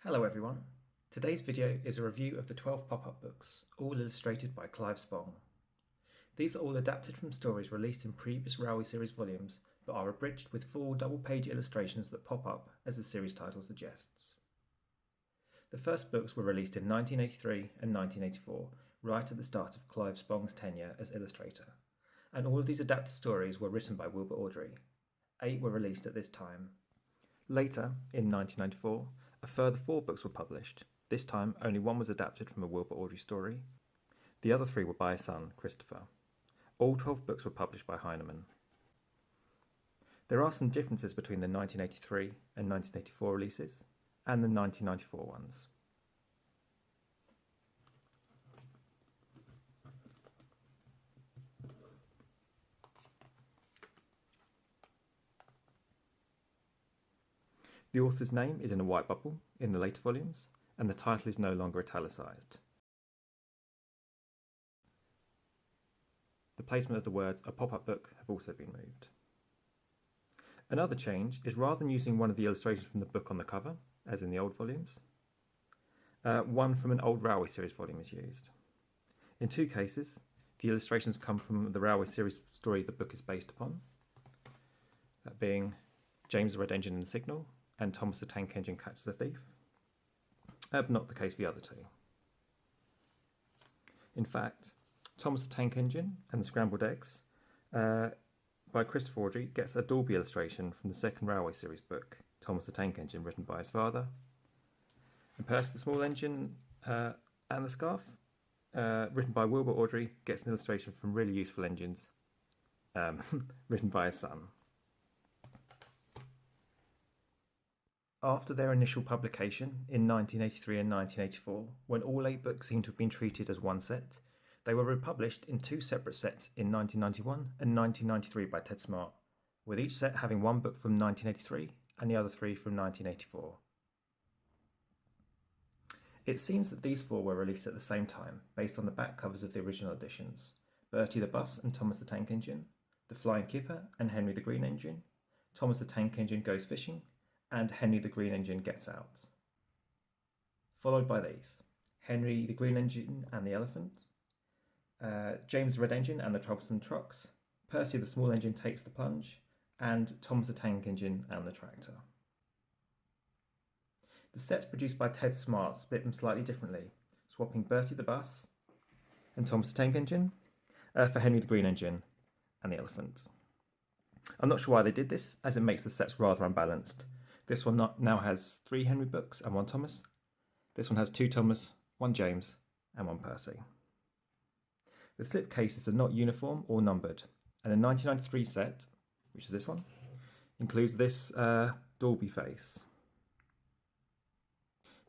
Hello everyone. Today's video is a review of the 12 pop-up books, all illustrated by Clive Spong. These are all adapted from stories released in previous Railway series volumes, but are abridged with full double-page illustrations that pop up as the series title suggests. The first books were released in 1983 and 1984, right at the start of Clive Spong's tenure as illustrator, and all of these adapted stories were written by Wilbur Awdry. 8 were released at this time. Later, in 1994, a further 4 books were published. This time, only one was adapted from a Wilbur Awdry story. The other 3 were by his son, Christopher. All 12 books were published by Heinemann. There are some differences between the 1983 and 1984 releases and the 1994 ones. The author's name is in a white bubble in the later volumes, and the title is no longer italicised. The placement of the words "a pop-up book" have also been moved. Another change is, rather than using one of the illustrations from the book on the cover, as in the old volumes, one from an old Railway series volume is used. In 2 cases, the illustrations come from the Railway series story the book is based upon, that being James the Red Engine and the Signal, and Thomas the Tank Engine Catches the Thief, but not the case for the other 2. In fact, Thomas the Tank Engine and the Scrambled Eggs by Christopher Awdry gets a Dalby illustration from the second Railway series book, Thomas the Tank Engine, written by his father. And Percy the Small Engine and the Scarf, written by Wilbur Awdry, gets an illustration from Really Useful Engines, written by his son. After their initial publication in 1983 and 1984, when all 8 books seemed to have been treated as one set, they were republished in 2 separate sets in 1991 and 1993 by Ted Smart, with each set having 1 book from 1983 and the other 3 from 1984. It seems that these 4 were released at the same time, based on the back covers of the original editions: Bertie the Bus and Thomas the Tank Engine, The Flying Kipper and Henry the Green Engine, Thomas the Tank Engine Goes Fishing, and Henry the Green Engine Gets Out. Followed by these: Henry the Green Engine and the Elephant, James the Red Engine and the Troublesome Trucks, Percy the Small Engine Takes the Plunge, and Thomas the Tank Engine and the Tractor. The sets produced by Ted Smart split them slightly differently, swapping Bertie the Bus and Thomas the Tank Engine for Henry the Green Engine and the Elephant. I'm not sure why they did this, as it makes the sets rather unbalanced. This one now has 3 Henry books and 1 Thomas. This one has 2 Thomas, 1 James, and 1 Percy. The slip cases are not uniform or numbered, and the 1993 set, which is this one, includes this Dalby face.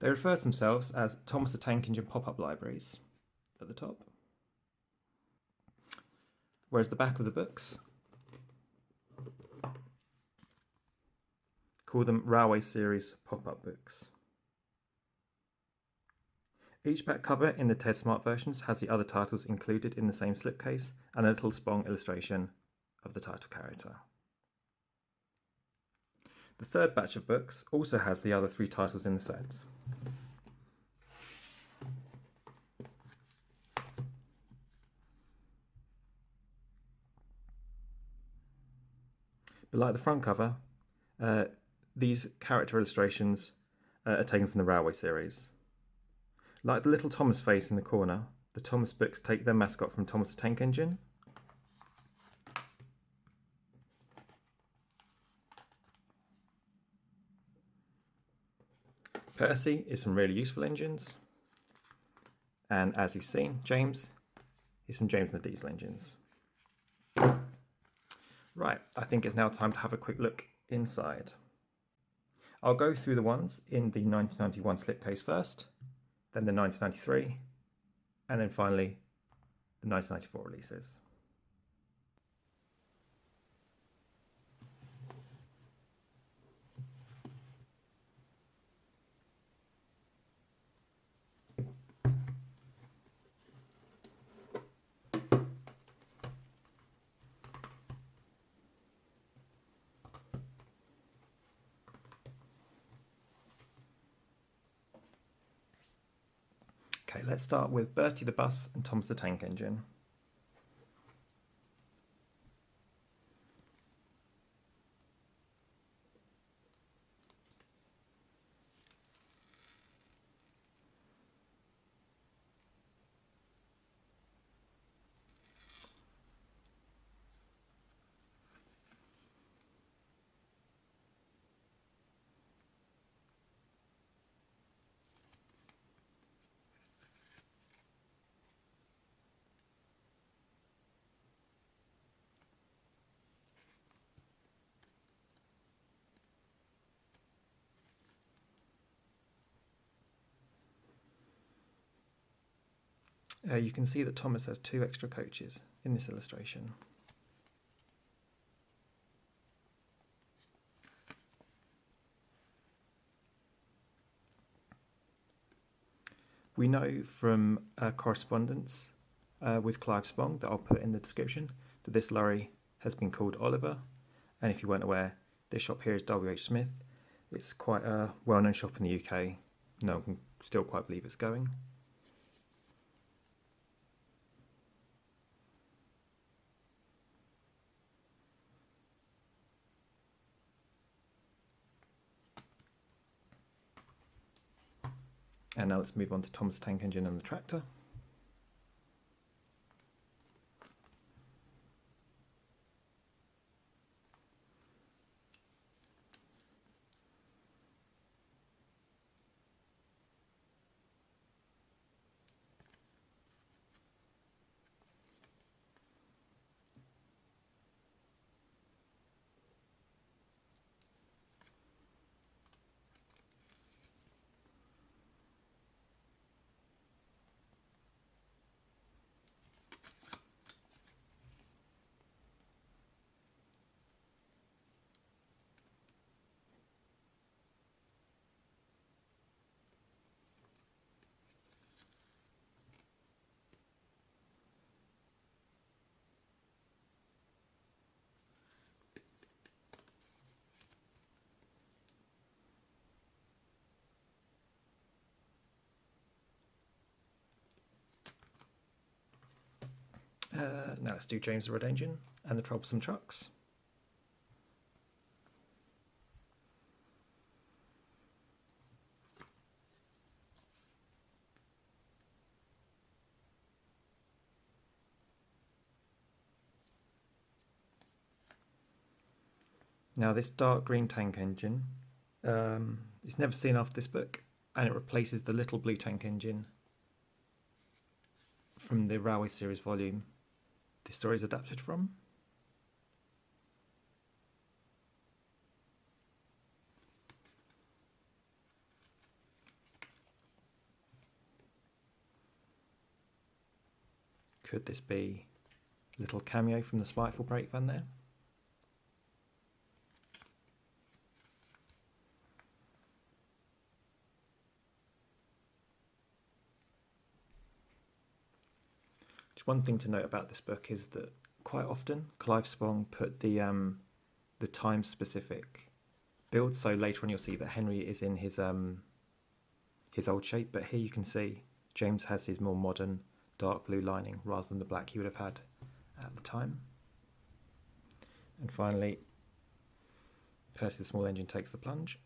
They refer to themselves as Thomas the Tank Engine pop-up libraries at the top, whereas the back of the books call them Railway series pop-up books. Each back cover in the Ted Smart versions has the other titles included in the same slipcase and a little Spong illustration of the title character. The third batch of books also has the other 3 titles in the set. But like the front cover, these character illustrations are taken from the Railway series. Like the little Thomas face in the corner, the Thomas books take their mascot from Thomas the Tank Engine. Percy is from Really Useful Engines. And as you've seen, James is from James and the Diesel Engines. Right, I think it's now time to have a quick look inside. I'll go through the ones in the 1991 slipcase first, then the 1993, and then finally the 1994 releases. Okay, let's start with Bertie the bus and Thomas the tank engine. You can see that Thomas has 2 extra coaches in this illustration. We know from correspondence with Clive Spong that I'll put in the description that this lorry has been called Oliver, and if you weren't aware, this shop here is W.H. Smith. It's quite a well-known shop in the UK. No one can still quite believe it's going. And now let's move on to Thomas tank engine and the tractor. Now let's do James the Red Engine and the Troublesome Trucks. Now this dark green tank engine is never seen after this book, and it replaces the little blue tank engine from the Railway series volume this story is adapted from. Could this be a little cameo from the Spiteful brake van there? Just one thing to note about this book is that quite often Clive Spong put the time-specific build, so later on you'll see that Henry is in his old shape, but here you can see James has his more modern dark blue lining rather than the black he would have had at the time. And finally, Percy the small engine takes the plunge.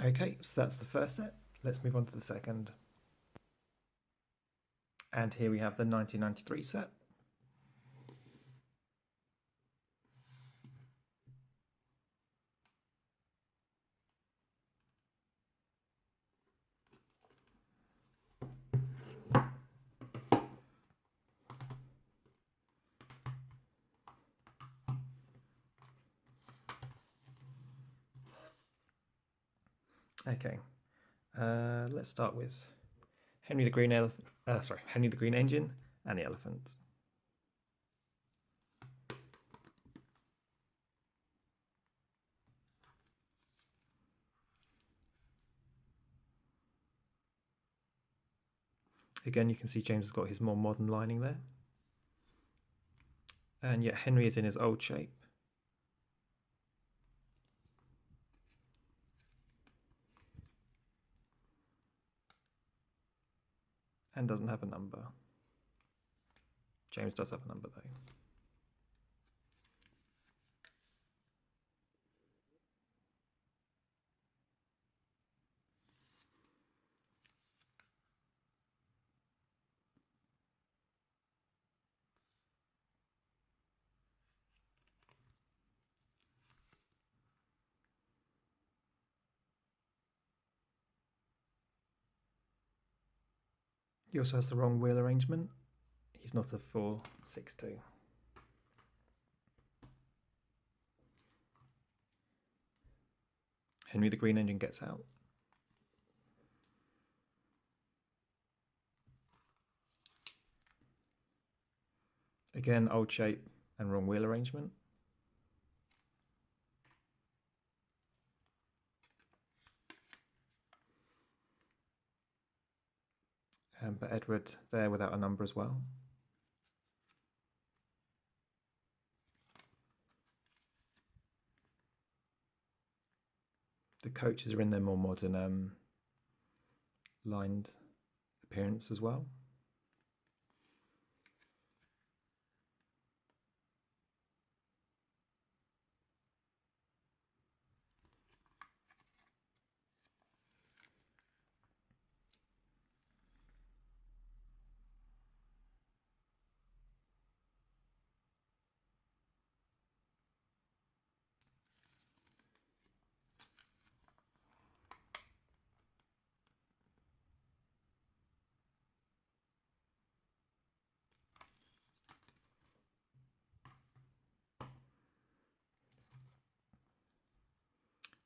Okay, so that's the first set. Let's move on to the second. And here we have the 1993 set. Okay, let's start with Henry the Green Engine and the Elephant. Again, you can see James has got his more modern lining there. And yet Henry is in his old shape. And doesn't have a number. James does have a number though. He also has the wrong wheel arrangement. He's not a 4-6-2. Henry the Green Engine gets out. Again, old shape and wrong wheel arrangement. But Edward there without a number as well. The coaches are in their more modern lined appearance as well.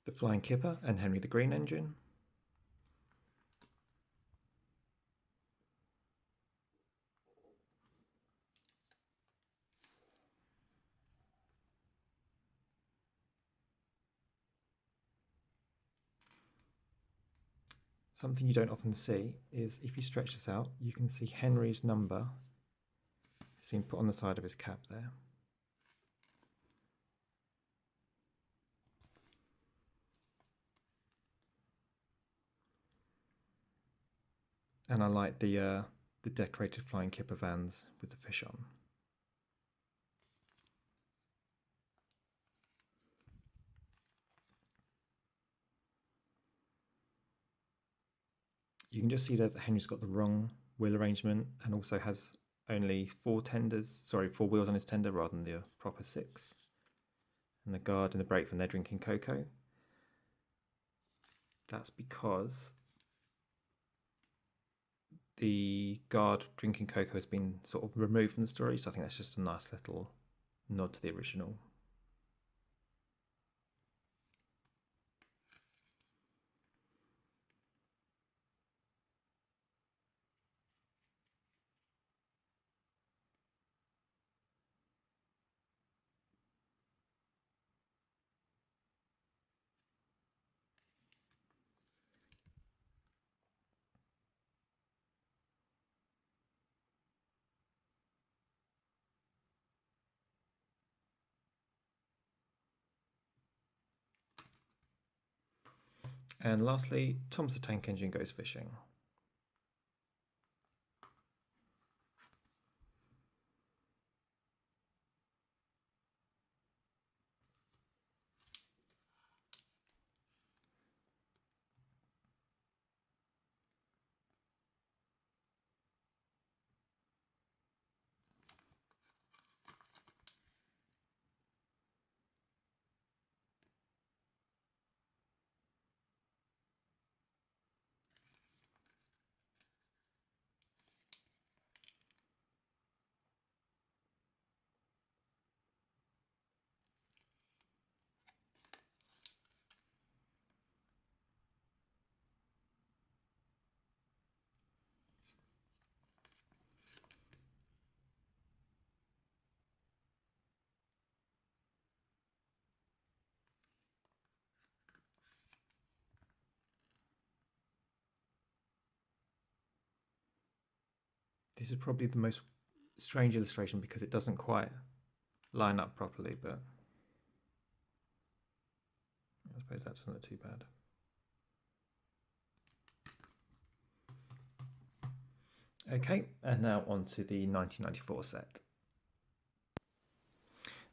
The Flying Kipper and Henry the Green Engine. Something you don't often see is if you stretch this out, you can see Henry's number has been put on the side of his cap there. And I like the decorated Flying Kipper vans with the fish on. You can just see that Henry's got the wrong wheel arrangement and also has only 4 wheels on his tender rather than the proper 6. And the guard and the brake when they're drinking cocoa. That's because the guard drinking cocoa has been sort of removed from the story, so I think that's just a nice little nod to the original. And lastly, Thomas the Tank Engine goes fishing. This is probably the most strange illustration because it doesn't quite line up properly, but I suppose that doesn't look too bad. Okay, and now on to the 1994 set.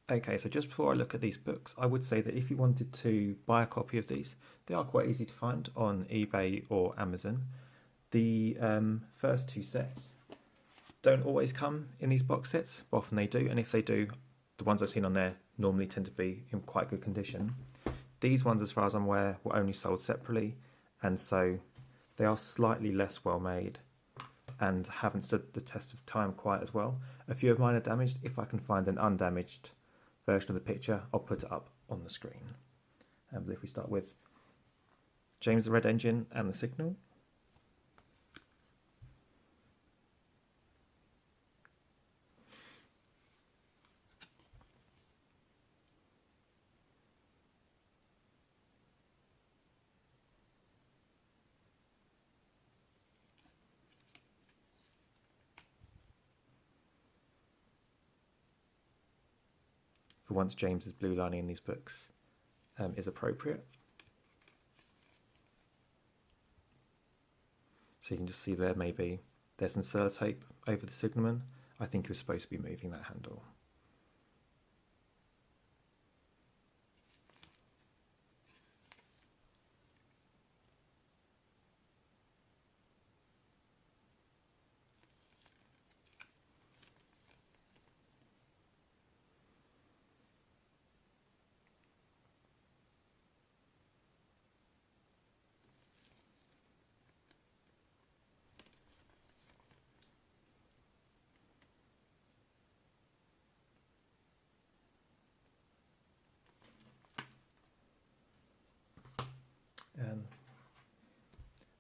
Okay, so just before I look at these books, I would say that if you wanted to buy a copy of these, they are quite easy to find on eBay or Amazon. The first two sets don't always come in these box sets, but often they do, and if they do, the ones I've seen on there normally tend to be in quite good condition. These ones, as far as I'm aware, were only sold separately, and so they are slightly less well made and haven't stood the test of time quite as well. A few of mine are damaged. If I can find an undamaged version of the picture, I'll put it up on the screen. But if we start with James the Red Engine and the Signal. For once, James's blue lining in these books is appropriate. So you can just see there maybe there's some sellotape over the signalman. I think he was supposed to be moving that handle.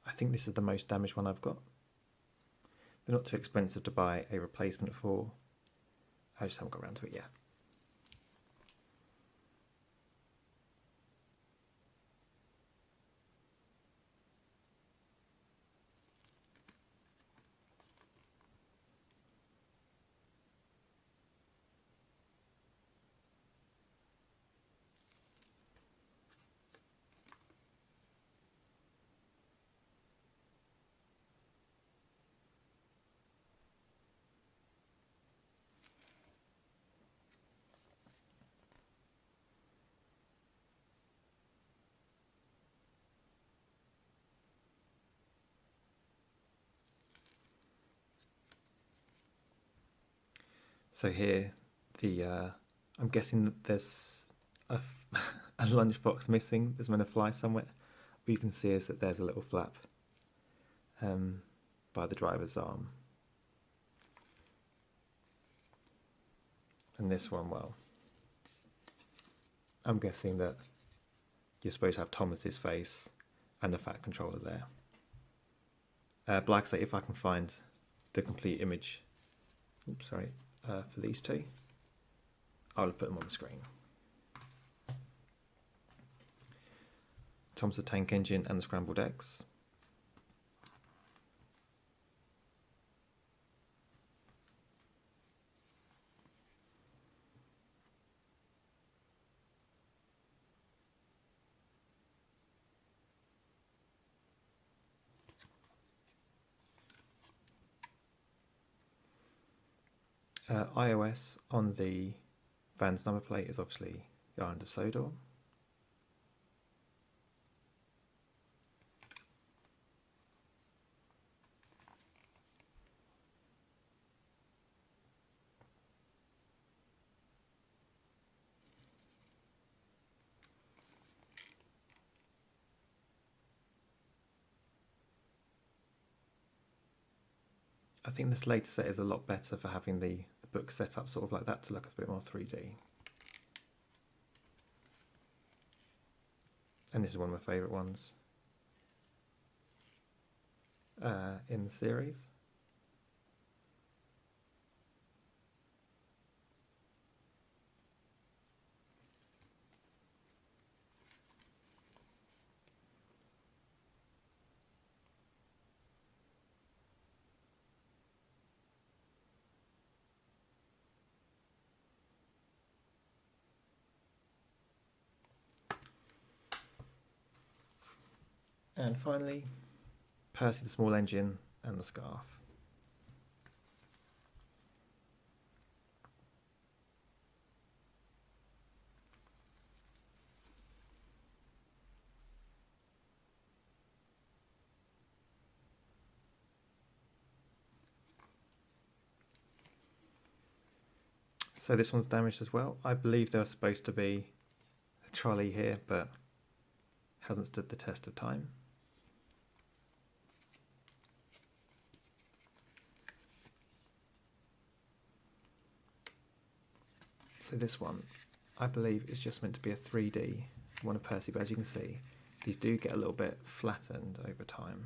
I think this is the most damaged one I've got. They're not too expensive to buy a replacement for. I just haven't got around to it yet. So here, I'm guessing that there's a, a lunchbox missing. There's meant to fly somewhere. What you can see is that there's a little flap by the driver's arm. And this one, well, I'm guessing that you're supposed to have Thomas's face and the fat controller there. But like I say, if I can find the complete image, for these two, I'll put them on the screen. Thomas the Tank Engine and the Scrambled Eggs. iOS on the van's number plate is obviously the island of Sodor. I think this later set is a lot better for having the book set up sort of like that to look a bit more 3D. And this is one of my favourite ones in the series. And finally, Percy the Small Engine and the Scarf. So this one's damaged as well. I believe there was supposed to be a trolley here, but hasn't stood the test of time. So this one, I believe, is just meant to be a 3D one of Percy, but as you can see, these do get a little bit flattened over time.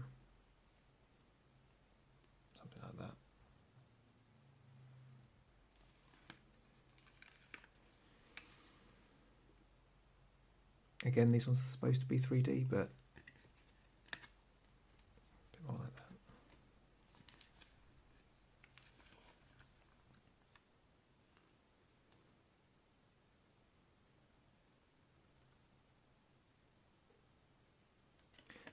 Something like that. Again, these ones are supposed to be 3D, but a bit more like that.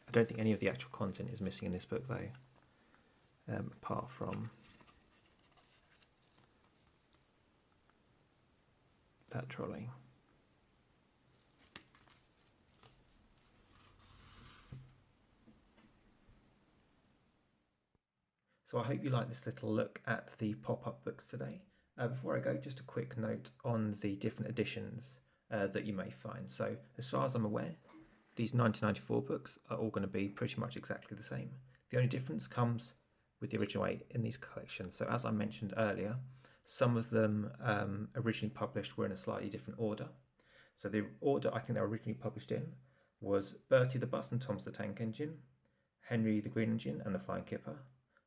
I don't think any of the actual content is missing in this book though, apart from that trolley. So I hope you like this little look at the pop-up books today. Before I go, just a quick note on the different editions that you may find. So as far as I'm aware, these 1994 books are all going to be pretty much exactly the same. The only difference comes with the original 8 in these collections. So as I mentioned earlier, some of them originally published were in a slightly different order. So the order I think they were originally published in was Bertie the Bus and Thomas the Tank Engine, Henry the Green Engine and the Flying Kipper,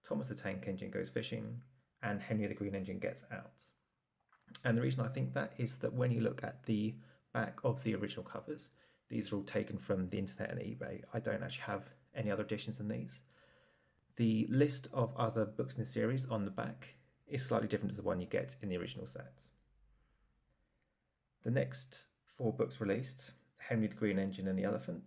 Thomas the Tank Engine Goes Fishing, and Henry the Green Engine Gets Out. And the reason I think that is that when you look at the back of the original covers, these are all taken from the internet and eBay. I don't actually have any other editions than these. The list of other books in the series on the back is slightly different to the one you get in the original sets. The next 4 books released, Henry the Green Engine and the Elephant,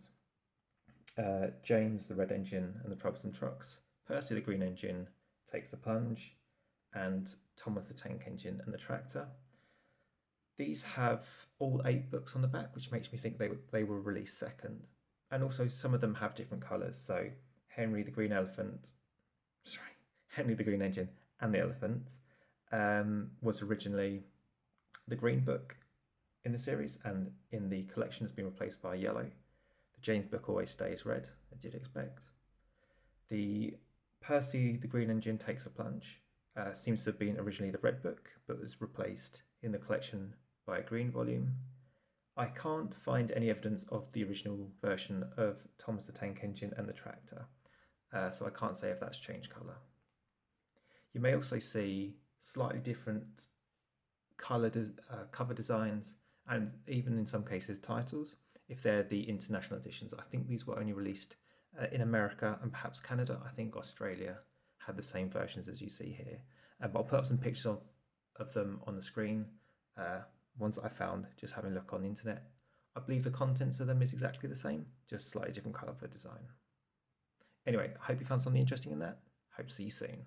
James the Red Engine and the Troublesome Trucks, Percy the Green Engine Takes the Plunge, and Thomas the Tank Engine and the Tractor. These have all 8 books on the back, which makes me think they were released second. And also some of them have different colours. So Henry the Green Engine and the Elephant was originally the green book in the series, and in the collection has been replaced by yellow. The James book always stays red, as you'd expect. The Percy the Green Engine Takes a Plunge seems to have been originally the red book, but was replaced in the collection by a green volume. I can't find any evidence of the original version of Thomas the Tank Engine and the Tractor, so I can't say if that's changed colour. You may also see slightly different cover designs, and even in some cases titles, if they're the international editions. I think these were only released in America and perhaps Canada. I think Australia had the same versions as you see here. But I'll put up some pictures of them on the screen, ones that I found just having a look on the internet. I believe the contents of them is exactly the same, just slightly different colour for design. Anyway, I hope you found something interesting in that. Hope to see you soon.